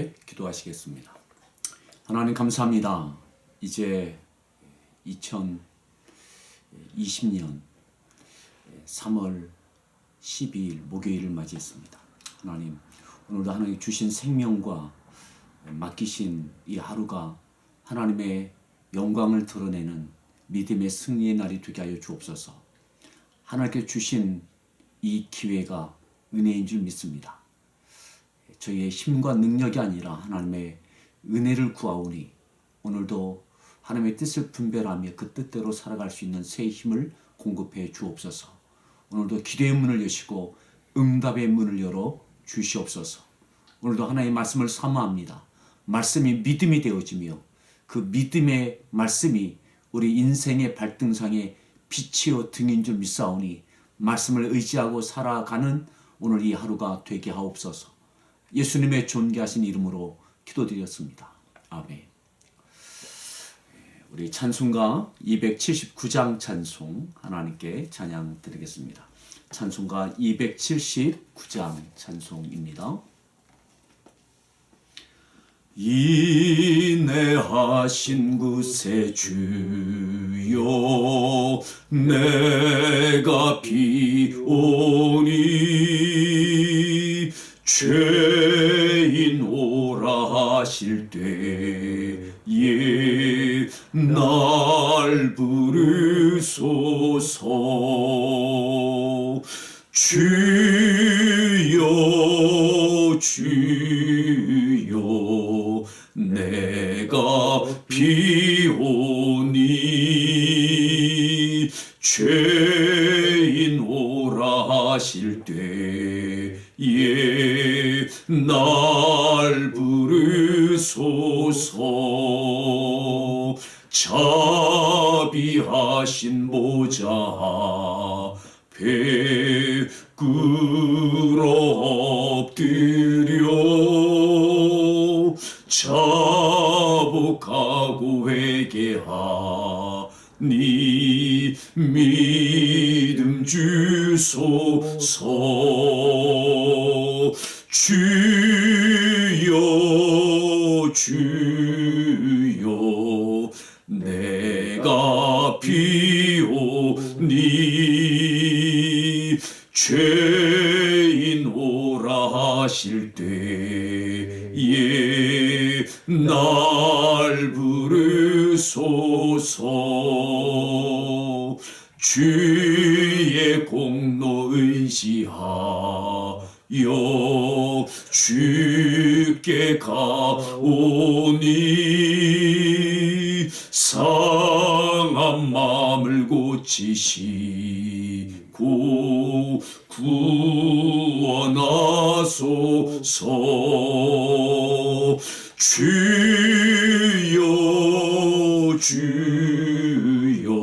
함께 기도하시겠습니다. 하나님 감사합니다. 이제 2020년 3월 12일 목요일을 맞이했습니다. 하나님, 오늘도 하나님 주신 생명과 맡기신 이 하루가 하나님의 영광을 드러내는 믿음의 승리의 날이 되게 하여 주옵소서. 하나님께 주신 이 기회가 은혜인 줄 믿습니다. 저희의 힘과 능력이 아니라 하나님의 은혜를 구하오니 오늘도 하나님의 뜻을 분별하며 그 뜻대로 살아갈 수 있는 새 힘을 공급해 주옵소서. 오늘도 기도의 문을 여시고 응답의 문을 열어 주시옵소서. 오늘도 하나님의 말씀을 사모합니다. 말씀이 믿음이 되어지며 그 믿음의 말씀이 우리 인생의 발등상에 빛이요 등인 줄 믿사오니 말씀을 의지하고 살아가는 오늘 이 하루가 되게 하옵소서. 예수님의 존귀하신 이름으로 기도드렸습니다. 아멘. 우리 찬송가 279장 찬송 하나님께 찬양 드리겠습니다. 찬송가 279장 찬송입니다. 인내하신 구세주여 내가 비오니 죄인 오라 하실 때에 날 부르소서. 주여 주여 내가 비오니 죄인 오라 하실 때에 날 부르소서. 자비하신 보좌 앞에 꿇어 엎드려 자복하고 회개하니 믿음 주소서. 주여 주여 내가 비오니 죄인 오라 하실 때에 날 부르소서. 주의 공로 의지하여 주께 가오니 상한 마음을 고치시고 구원하소서. 주여 주여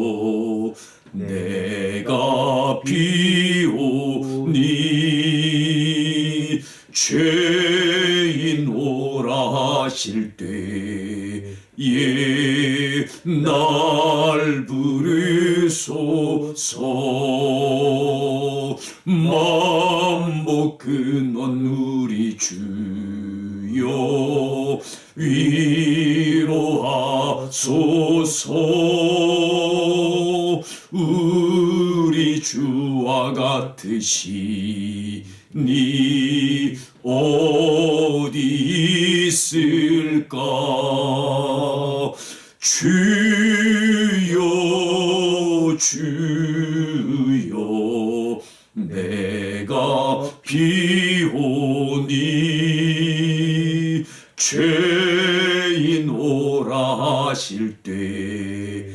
내가 비오니 죄인 오라 하실 때에 날 부르소서. 만복 근원 우리 주여 위로하소서. 우리 주와 같으시니 어디 있을까. 주여 주여 내가 비오니 죄인 오라 하실 때에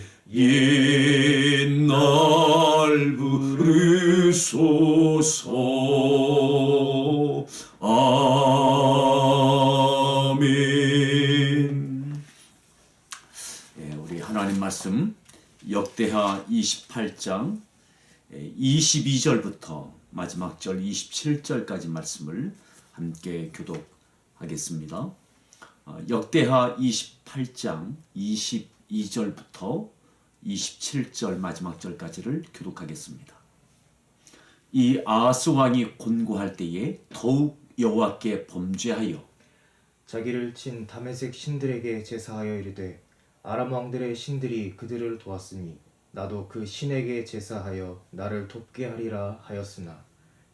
날 부르소서. 아멘. 우리 하나님 말씀 역대하 28장 22절부터 마지막 절 27절까지 말씀을 함께 교독하겠습니다. 역대하 28장 22절부터 27절 마지막 절까지를 교독하겠습니다. 이 아하스 왕이 곤고할 때에 더욱 여호와께 범죄하여 자기를 친 다메섹 신들에게 제사하여 이르되 아람 왕들의 신들이 그들을 도왔으니 나도 그 신에게 제사하여 나를 돕게 하리라 하였으나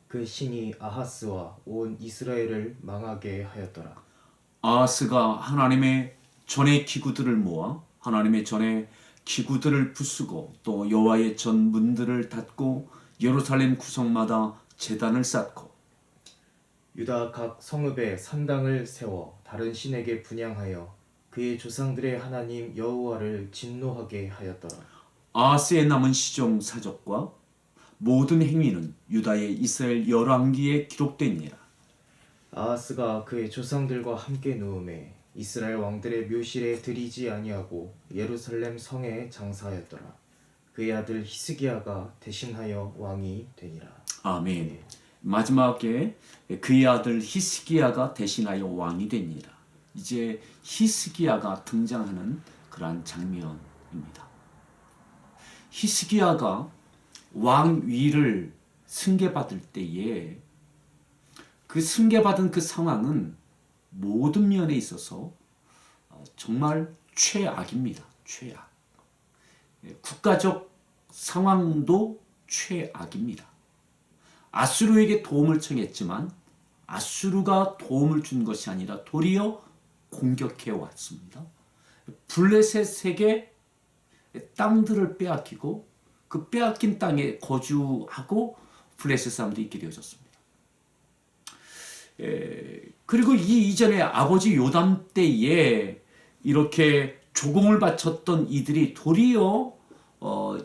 그 신이 아하스와 온 이스라엘을 망하게 하였더라. 아하스가 하나님의 전의 기구들을 모아 하나님의 전의 기구들을 부수고 또 여호와의 전 문들을 닫고 예루살렘 구성마다 제단을 쌓고 유다 각 성읍에 산당을 세워 다른 신에게 분향하여 그의 조상들의 하나님 여호와를 진노하게 하였더라. 아하스의 남은 시종 사적과 모든 행위는 유다의 이스라엘 열왕기에 기록되니라. 아하스가 그의 조상들과 함께 누움에 이스라엘 왕들의 묘실에 들이지 아니하고 예루살렘 성에 장사하였더라. 그의 아들 히스기야가 대신하여 왕이 되니라. 아멘. 마지막에 그의 아들 히스기야가 대신하여 왕이 되니라. 이제 히스기야가 등장하는 그러한 장면입니다. 히스기야가 왕위를 승계받을 때에 그 승계받은 그 상황은 모든 면에 있어서 정말 최악입니다. 최악. 국가적 상황도 최악입니다. 아수르에게 도움을 청했지만 아수르가 도움을 준 것이 아니라 도리어 공격해 왔습니다. 블레셋에게 땅들을 빼앗기고 그 빼앗긴 땅에 거주하고 블레셋 사람들이 있게 되어졌습니다. 그리고 이 이전에 아버지 요담 때에 이렇게 조공을 바쳤던 이들이 도리어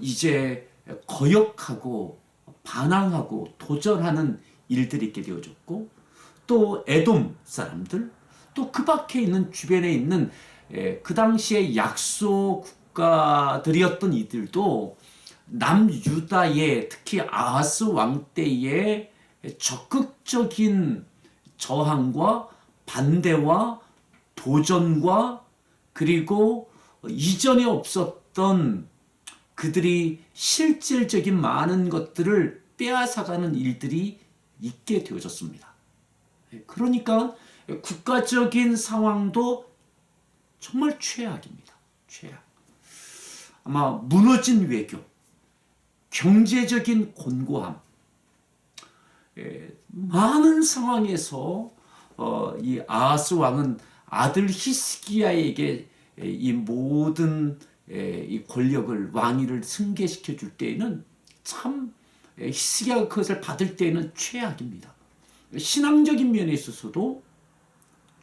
이제 거역하고 반항하고 도전하는 일들이 있게 되어졌고 또 에돔 사람들 또 그 밖에 있는 주변에 있는 그 당시에 약소 국가들이었던 이들도 남유다의 특히 아하스 왕 때의 적극적인 저항과 반대와 도전과 그리고 이전에 없었던 그들이 실질적인 많은 것들을 빼앗아가는 일들이 있게 되어졌습니다. 그러니까 국가적인 상황도 정말 최악입니다. 최악. 아마 무너진 외교, 경제적인 곤고함, 많은 상황에서 이 아하스 왕은 아들 히스기야에게 이 모든 이 권력을 왕위를 승계시켜 줄 때에는 참 히스기야가 그것을 받을 때에는 최악입니다. 신앙적인 면에 있어서도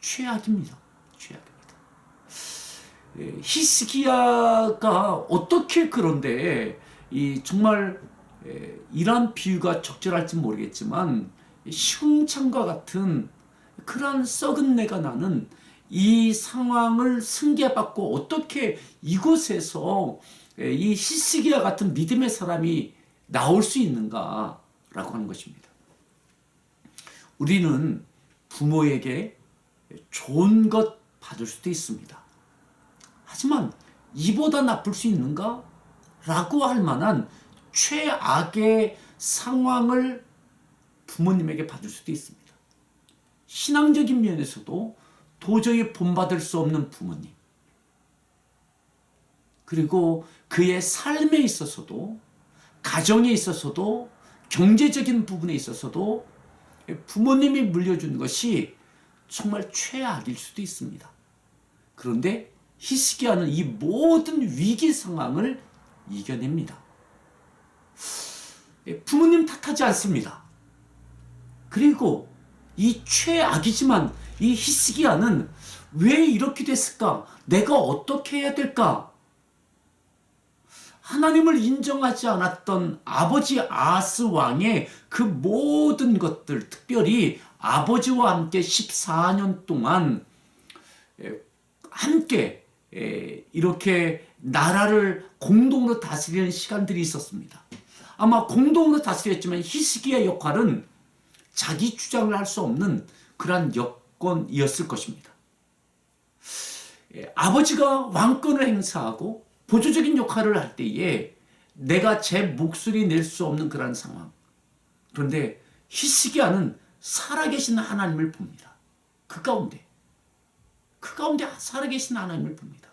최악입니다. 최악입니다. 히스기야가 어떻게 그런데 이 정말 이러한 비유가 적절할지 모르겠지만 시궁창과 같은 그러한 썩은 내가 나는 이 상황을 승계받고 어떻게 이곳에서 이 히스기야 같은 믿음의 사람이 나올 수 있는가라고 하는 것입니다. 우리는 부모에게 좋은 것 받을 수도 있습니다. 하지만 이보다 나쁠 수 있는가? 라고 할 만한 최악의 상황을 부모님에게 받을 수도 있습니다. 신앙적인 면에서도 도저히 본받을 수 없는 부모님, 그리고 그의 삶에 있어서도 가정에 있어서도 경제적인 부분에 있어서도 부모님이 물려준 것이 정말 최악일 수도 있습니다. 그런데 히스기야는 이 모든 위기 상황을 이겨냅니다. 부모님 탓하지 않습니다. 그리고 이 최악이지만 이 히스기야는 왜 이렇게 됐을까? 내가 어떻게 해야 될까? 하나님을 인정하지 않았던 아버지 아하스 왕의 그 모든 것들, 특별히 아버지와 함께 14년 동안 함께 이렇게 나라를 공동으로 다스리는 시간들이 있었습니다. 아마 공동으로 다스렸지만 히스기야 역할은 자기 주장을 할 수 없는 그러한 여건이었을 것입니다. 아버지가 왕권을 행사하고 보조적인 역할을 할 때에 내가 제 목소리 낼 수 없는 그런 상황. 그런데 히스기야는 살아계신 하나님을 봅니다. 그 가운데 가운데 살아계신 하나님을 봅니다.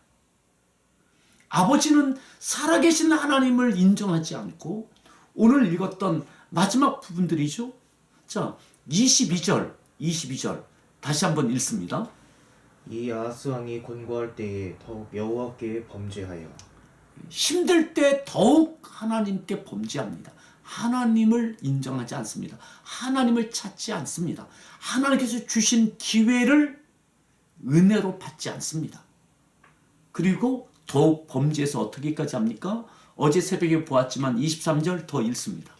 아버지는 살아계신 하나님을 인정하지 않고 오늘 읽었던 마지막 부분들이죠. 자, 22절 다시 한번 읽습니다. 이 아하스 왕이 권고할 때에 더욱 여호와께 범죄하여 힘들 때 더욱 하나님께 범죄합니다. 하나님을 인정하지 않습니다. 하나님을 찾지 않습니다. 하나님께서 주신 기회를 은혜로 받지 않습니다. 그리고 더욱 범죄해서 어떻게까지 합니까? 어제 새벽에 보았지만 23절 더 읽습니다.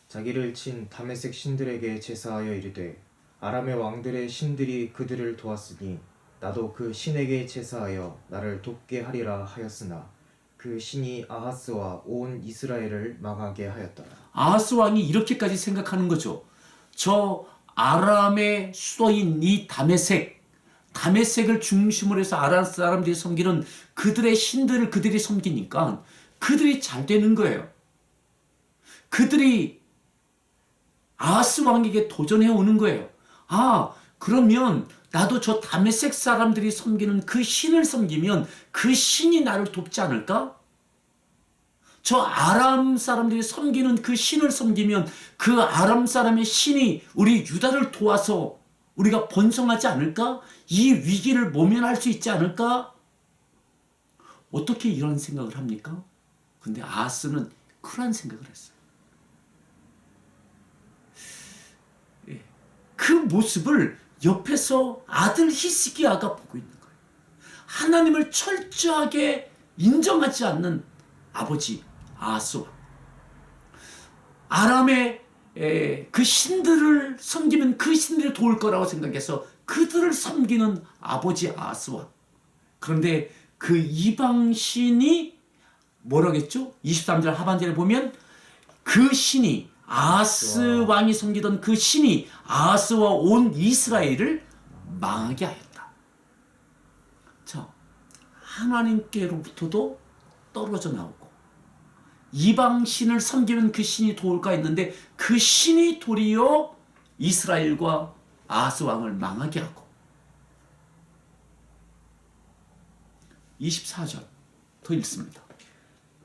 자기를 친 다메섹 신들에게 제사하여 이르되 아람의 왕들의 신들이 그들을 도왔으니 나도 그 신에게 제사하여 나를 돕게 하리라 하였으나 그 신이 아하스와 온 이스라엘을 망하게 하였더라. 아하스 왕이 이렇게까지 생각하는 거죠. 저 아람의 수도인 이 다메섹을 중심으로 해서 아람 사람들이 섬기는 그들의 신들을 그들이 섬기니까 그들이 잘 되는 거예요. 그들이 아하스 왕에게 도전해 오는 거예요. 아, 그러면 나도 저 다메섹 사람들이 섬기는 그 신을 섬기면 그 신이 나를 돕지 않을까? 저 아람 사람들이 섬기는 그 신을 섬기면 그 아람 사람의 신이 우리 유다를 도와서 우리가 번성하지 않을까? 이 위기를 모면할 수 있지 않을까? 어떻게 이런 생각을 합니까? 근데 아하스는 그런 생각을 했어요. 그 모습을 옆에서 아들 히스기야가 보고 있는 거예요. 하나님을 철저하게 인정하지 않는 아버지 아하스. 아람의 그 신들을 섬기면 그 신들을 도울 거라고 생각해서 그들을 섬기는 아버지 아하스와, 그런데 그 이방 신이 뭐라겠죠? 23절 하반절에 보면 그 신이 아하스 왕이 섬기던 그 신이 아하스와 온 이스라엘을 망하게 하였다. 자, 하나님께로부터도 떨어져 나오고 이방 신을 섬기면 그 신이 도울까 했는데 그 신이 도리어 이스라엘과 아하스 왕을 망하게 하고. 24절 더 읽습니다.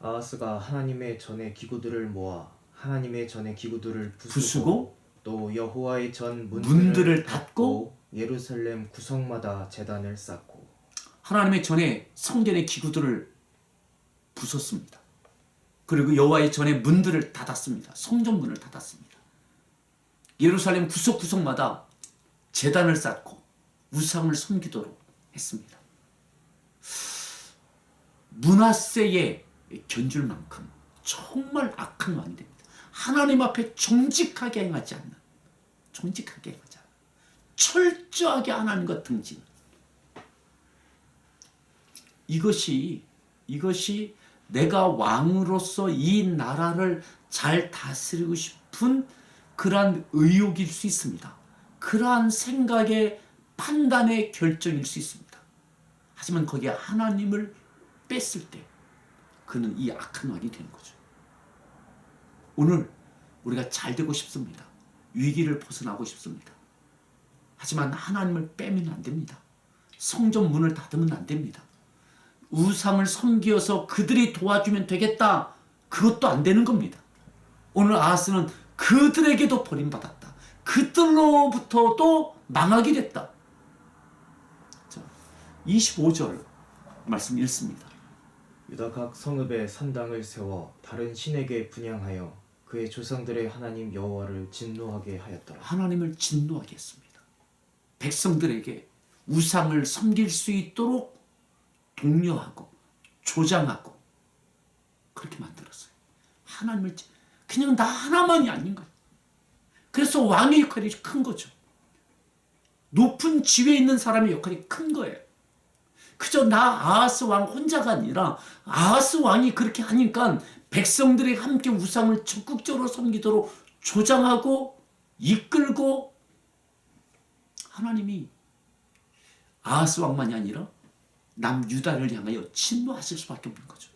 아하스가 하나님의 전의 기구들을 모아 하나님의 전의 기구들을 부수고 부수고 또 여호와의 전 문들을 닫고 예루살렘 구성마다 제단을 쌓고 하나님의 전에 성전의 기구들을 부쉈습니다. 그리고 여호와의 전에 문들을 닫았습니다. 성전 문을 닫았습니다. 예루살렘 구석구석마다 제단을 쌓고 우상을 섬기도록 했습니다. 므낫세의 견줄 만큼 정말 악한 왕이 됩니다. 하나님 앞에 정직하게 행하지 않는, 철저하게 하나님과 등진. 이것이 내가 왕으로서 이 나라를 잘 다스리고 싶은 그러한 의욕일 수 있습니다. 그러한 생각의 판단의 결정일 수 있습니다. 하지만 거기에 하나님을 뺐을 때 그는 이 악한 왕이 되는 거죠. 오늘 우리가 잘 되고 싶습니다. 위기를 벗어나고 싶습니다. 하지만 하나님을 빼면 안 됩니다. 성전 문을 닫으면 안 됩니다. 우상을 섬기어서 그들이 도와주면 되겠다. 그것도 안 되는 겁니다. 오늘 아하스는 그들에게도 버림받았다. 그들로부터도 망하게 됐다. 자, 25절 말씀 읽습니다. 유다 각 성읍에 산당을 세워 다른 신에게 분향하여 그의 조상들의 하나님 여호와를 진노하게 하였더라. 하나님을 진노하게 했습니다. 백성들에게 우상을 섬길 수 있도록 독려하고 조장하고 그렇게 만들었어요. 하나님을 그냥 나 하나만이 아닌 거예요. 그래서 왕의 역할이 큰 거죠. 높은 지위에 있는 사람의 역할이 큰 거예요. 그저 나 아하스 왕 혼자가 아니라 아하스 왕이 그렇게 하니까 백성들이 함께 우상을 적극적으로 섬기도록 조장하고 이끌고 하나님이 아하스 왕만이 아니라 남유다를 향하여 진노하실 수밖에 없는 거죠.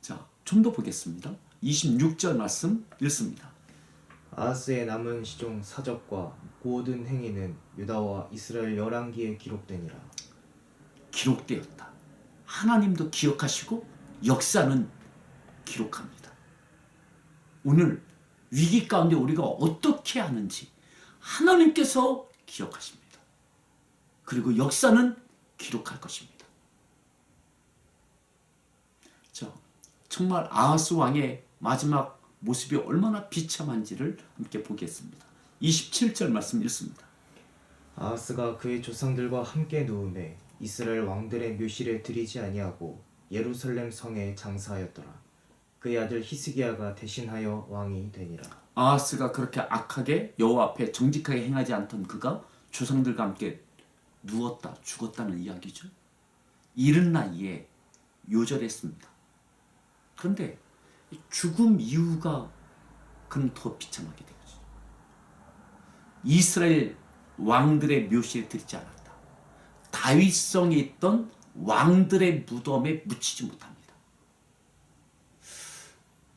자, 좀 더 보겠습니다. 26절 말씀 읽습니다. 아하스의 남은 시종 사적과 모든 행위는 유다와 이스라엘 열왕기에 기록되니라. 기록되었다. 하나님도 기억하시고 역사는 기록합니다. 오늘 위기 가운데 우리가 어떻게 하는지 하나님께서 기억하십니다. 그리고 역사는 기록할 것입니다. 자, 정말 아하스 왕의 마지막 모습이 얼마나 비참한지를 함께 보겠습니다. 27절 말씀 읽습니다. 아하스가 그의 조상들과 함께 누우매 이스라엘 왕들의 묘실에 들이지 아니하고 예루살렘 성에 장사하였더라. 그의 아들 히스기야가 대신하여 왕이 되니라. 아하스가 그렇게 악하게 여호와 앞에 정직하게 행하지 않던 그가 조상들과 함께 누웠다 죽었다는 이야기죠. 이른 나이에 요절했습니다. 그런데 죽음 이유가 그는 더 비참하게 되죠. 이스라엘 왕들의 묘실에 들이지 않았다. 다윗성에 있던 왕들의 무덤에 묻히지 못합니다.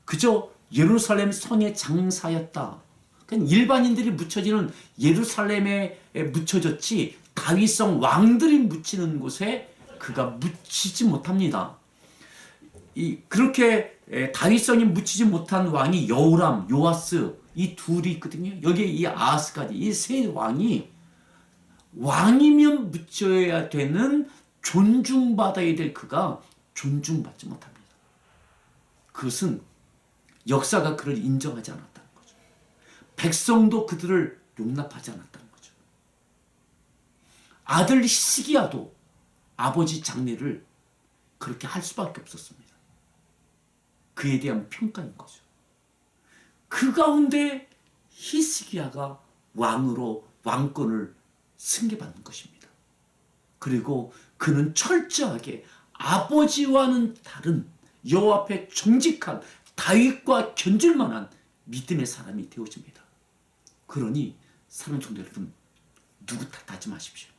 그저 예루살렘 성에 장사였다. 그냥 일반인들이 묻혀지는 예루살렘에 묻혀졌지 다윗성 왕들이 묻히는 곳에 그가 묻히지 못합니다. 그렇게 다윗성이 묻히지 못한 왕이 여호람, 요아스 이 둘이 있거든요. 여기에 이 아하스까지 이 세 왕이 왕이면 묻혀야 되는 존중받아야 될 그가 존중받지 못합니다. 그것은 역사가 그를 인정하지 않았다는 거죠. 백성도 그들을 용납하지 않았다는 거죠. 아들 히스기야도 아버지 장례를 그렇게 할 수밖에 없었습니다. 그에 대한 평가인 거죠. 그 가운데 히스기야가 왕으로 왕권을 승계받는 것입니다. 그리고 그는 철저하게 아버지와는 다른 여호와 앞에 정직한 다윗과 견줄 만한 믿음의 사람이 되어집니다. 그러니 사랑하는 성도 여러분, 누구 탓하지 마십시오.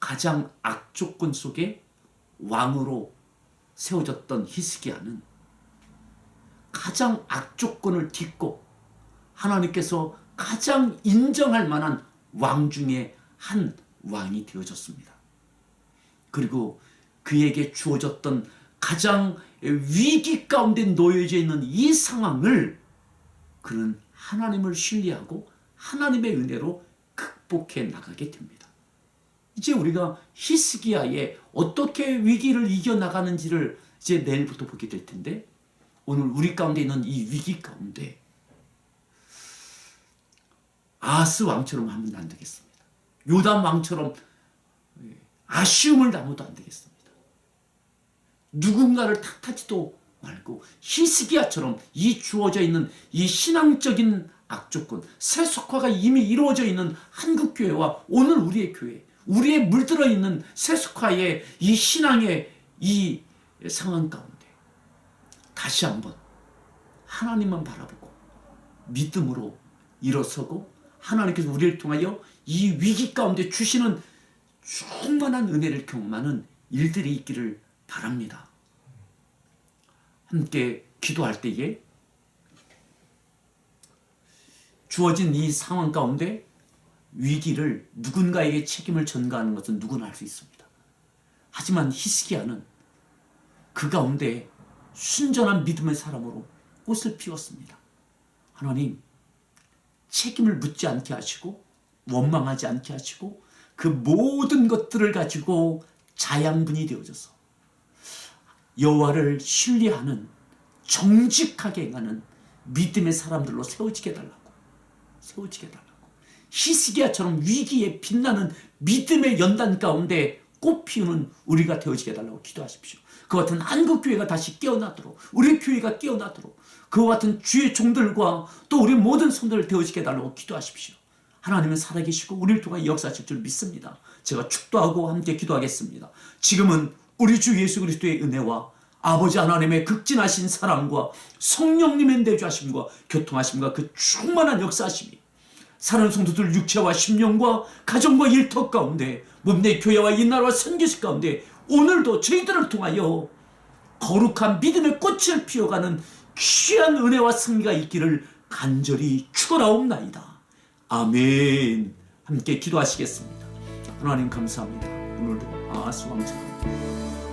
가장 악조건 속에 왕으로 세워졌던 히스기야는 가장 악조건을 딛고 하나님께서 가장 인정할 만한 왕 중에 한 왕이 되어졌습니다. 그리고 그에게 주어졌던 가장 위기 가운데 놓여져 있는 이 상황을 그는 하나님을 신뢰하고 하나님의 은혜로 극복해 나가게 됩니다. 이제 우리가 히스기야의 어떻게 위기를 이겨나가는지를 이제 내일부터 보게 될 텐데, 오늘 우리 가운데 있는 이 위기 가운데 아하스 왕처럼 하면 안 되겠습니다. 요담 왕처럼 아쉬움을 담아도 안 되겠습니다. 누군가를 탓하지도 말고 히스기야처럼 이 주어져 있는 이 신앙적인 악조건, 세속화가 이미 이루어져 있는 한국교회와 오늘 우리의 교회, 우리의 물들어 있는 세속화의 이 신앙의 이 상황 가운데 다시 한번 하나님만 바라보고 믿음으로 일어서고 하나님께서 우리를 통하여 이 위기 가운데 주시는 충만한 은혜를 경험하는 일들이 있기를 바랍니다. 함께 기도할 때에 주어진 이 상황 가운데 위기를 누군가에게 책임을 전가하는 것은 누구나 할 수 있습니다. 하지만 히스기야는 그 가운데 순전한 믿음의 사람으로 꽃을 피웠습니다. 하나님, 책임을 묻지 않게 하시고 원망하지 않게 하시고 그 모든 것들을 가지고 자양분이 되어져서 여호와를 신뢰하는 정직하게 행하는 믿음의 사람들로 세워지게 해달라고. 히스기야처럼 위기에 빛나는 믿음의 연단 가운데 꽃 피우는 우리가 되어지게 해달라고 기도하십시오. 그와 같은 한국교회가 다시 깨어나도록, 우리 교회가 깨어나도록 그와 같은 주의 종들과 또 우리 모든 성도를 되어지게 해달라고 기도하십시오. 하나님은 살아계시고 우리를 통해 역사하실 줄 믿습니다. 제가 축도하고 함께 기도하겠습니다. 지금은 우리 주 예수 그리스도의 은혜와 아버지 하나님의 극진하신 사랑과 성령님의 내주하심과 교통하심과 그 충만한 역사하심이 사랑하는 성도들 육체와 심령과 가정과 일터 가운데 몸내 교회와 이 나라와 선교식 가운데 오늘도 저희들을 통하여 거룩한 믿음의 꽃을 피워가는 귀한 은혜와 승리가 있기를 간절히 축원하옵나이다. 아멘. 함께 기도하시겠습니다. 하나님 감사합니다. 오늘도 아수왕처럼